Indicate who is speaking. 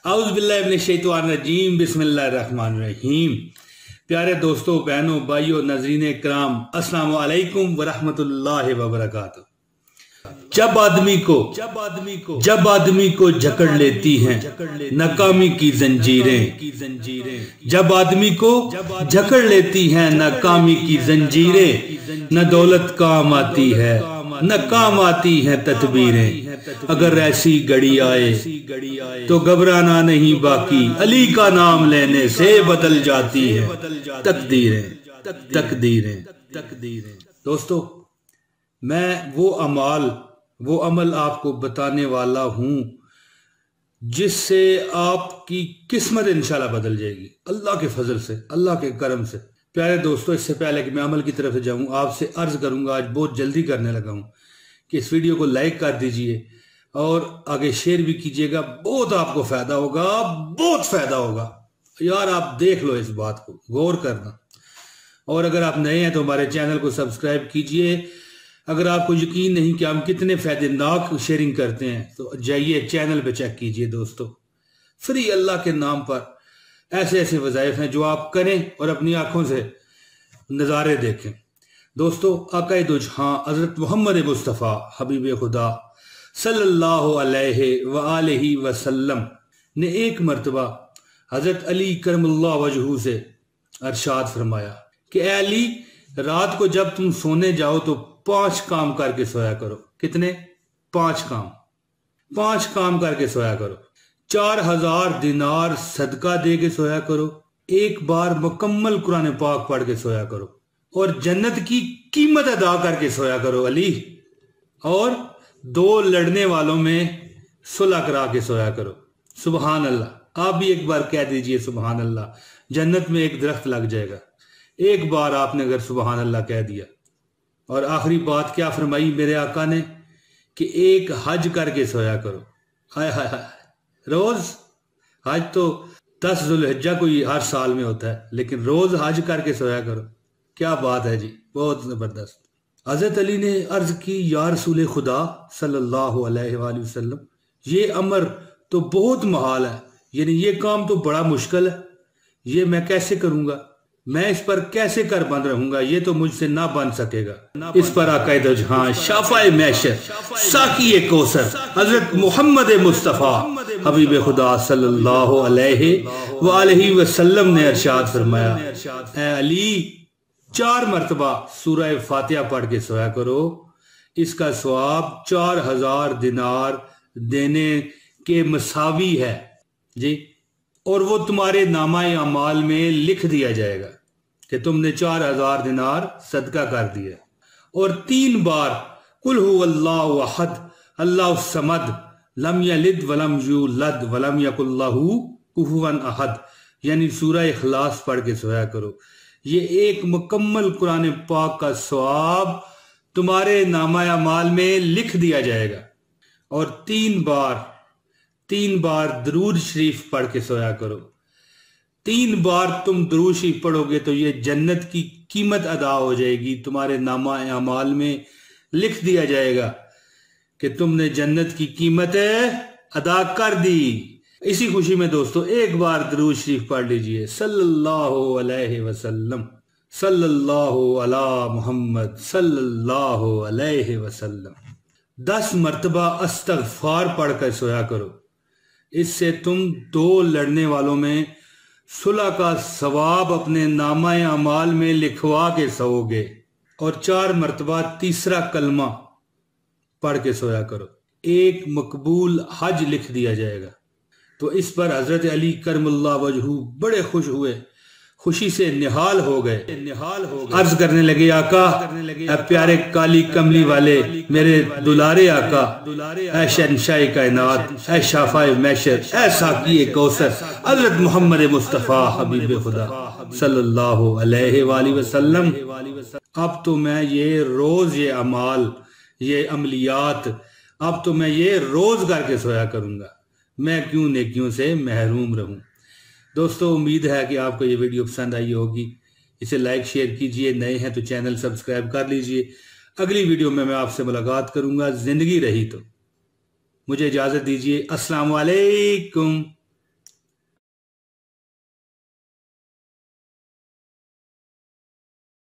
Speaker 1: आऊज़ बिल्लाहि मिनश शैतानिर रजीम बिस्मिल्लाहिर रहमानिर रहीम। प्यारे दोस्तों, बहनों, भाइयों, नाज़रीन इकराम, अस्सलामु अलैकुम व रहमतुल्लाहि व बरकातुहू। जब आदमी को जकड़ लेती हैं नाकामी की जंजीरें, जब आदमी को जकड़ लेती हैं नाकामी की जंजीरें, न दौलत काम आती है न काम आती हैं तदबीरें। अगर ऐसी घड़ी आए तो घबराना नहीं बाकी, अली का नाम लेने से बदल जाती है तकदीरें। दोस्तों, मैं वो अमल आपको बताने वाला हूं जिससे आपकी किस्मत इंशाल्लाह बदल जाएगी, अल्लाह के फजल से, अल्लाह के करम से। प्यारे दोस्तों, इससे पहले कि मैं अमल की तरफ जाऊं, आपसे अर्ज करूंगा, आज बहुत जल्दी करने लगा हूं, कि इस वीडियो को लाइक कर दीजिए और आगे शेयर भी कीजिएगा। बहुत आपको फायदा होगा, बहुत फायदा होगा यार। आप देख लो, इस बात को गौर करना। और अगर आप नए हैं तो हमारे चैनल को सब्सक्राइब कीजिए। अगर आपको यकीन नहीं कि हम कितने फायदेनाक शेयरिंग करते हैं तो जाइए चैनल पे चेक कीजिए। दोस्तों, फ्री अल्लाह के नाम पर ऐसे ऐसे वज़ाइफ हैं जो आप करें और अपनी आंखों से नज़ारे देखें। दोस्तों, आक़ाए दो जहां हज़रत मोहम्मद मुस्तफ़ा हबीब खुदा सल्लल्लाहु अलैहि वसल्लम ने एक मर्तबा हज़रत अली करमुल्लाह वजहू से अरशाद फरमाया कि ए अली, रात को जब तुम सोने जाओ तो 5 काम करके सोया करो। कितने? 5 काम करके सोया करो। 4000 दिनार सदका दे के सोया करो। एक बार मुकम्मल कुरान पाक पढ़ के सोया करो और जन्नत की कीमत अदा करके सोया करो अली। और 2 लड़ने वालों में सुलह करा के सोया करो। सुबहान अल्लाह। आप भी एक बार कह दीजिए सुबहान अल्लाह। जन्नत में एक दरख्त लग जाएगा एक बार आपने अगर सुबहान अल्लाह कह दिया। और आखिरी बात क्या फरमाई मेरे आका ने कि एक हज करके सोया करो। हाय हाय हाय, रोज हज तो 10 ज़ुल्हिज्जा को हर साल में होता है, लेकिन रोज हज करके सोया करो। क्या बात है जी, बहुत जबरदस्त। हजरत अली ने अर्ज की, या रसूल खुदा सल्लल्लाहु अलैहि वसल्लम, ये अमर तो बहुत महाल है, यानी ये काम तो बड़ा मुश्किल है, ये मैं कैसे करूंगा? मैं इस पर कैसे कर बंद रहूंगा? ये तो मुझसे ना बन सकेगा। इस पर आक़ाए दो जहां शाफ़ाए महशर साक़ी कौसर हजरत मोहम्मद मुस्तफ़ा हबीब खुदा सल्लल्लाहु अलैहि वसल्लम ने इरशाद फरमाया, ए अली, 4 मरतबा सूरह फातिहा पढ़ के सोया करो। इसका सवाब 4000 दिनार देने के मसावी है जी। और वो तुम्हारे नामाए अमाल में लिख दिया जाएगा कि तुमने 4000 दिनार सदका कर दिया। और 3 बार कुल हुवल्लाहु अहद अल्लाहु समद लम यलिद वलम यूलद वलम यकुल लहू कुफुवन अहद, यानी सूरह इखलास पढ़ के सोया करो। ये एक मुकम्मल कुरान पाक का सवाब तुम्हारे नामाए अमाल में लिख दिया जाएगा। और 3 बार दरूद शरीफ पढ़ के सोया करो। 3 बार तुम दरूद शरीफ पढ़ोगे तो ये जन्नत की कीमत अदा हो जाएगी, तुम्हारे नामाए अमाल में लिख दिया जाएगा कि तुमने जन्नत की कीमत अदा कर दी। इसी खुशी में दोस्तों, एक बार दरूद शरीफ पढ़ लीजिए, सल्लल्लाहु अलैहि वसल्लम, सल्लल्लाहु अला मुहम्मद सल्लल्लाहु अलैहि वसल्लम। 10 मरतबा अस्तगफार पढ़ कर सोया करो। इससे तुम 2 लड़ने वालों में सुलह का सवाब अपने नामाए अमाल में लिखवा के सोओगे। और 4 मरतबा तीसरा कलमा पढ़ के सोया करो। एक मकबूल हज लिख दिया जाएगा। तो इस पर हजरत अली करमुल्लाह वजहू बड़े खुश हुए, खुशी से निहाल हो गए। अर्ज करने लगे, आका, प्यारे काली कमली वाले मेरे दुलारे आका, ऐ शहंशाह कायनात, ऐ शाफ़ाए महशर, ऐ साक़ी कौसर हजरत मोहम्मद मुस्तफ़ा हबीब खुदा सल्लल्लाहु अलैहि वसल्लम, अब तो मैं ये रोज ये अमाल, ये अमलियात, अब तो मैं ये रोज करके सोया करूंगा। मैं क्यों नेकियों से महरूम रहूं। दोस्तों, उम्मीद है कि आपको ये वीडियो पसंद आई होगी। इसे लाइक शेयर कीजिए, नए हैं तो चैनल सब्सक्राइब कर लीजिए। अगली वीडियो में मैं आपसे मुलाकात करूंगा, जिंदगी रही तो। मुझे इजाजत दीजिए। अस्सलाम वालेकुम।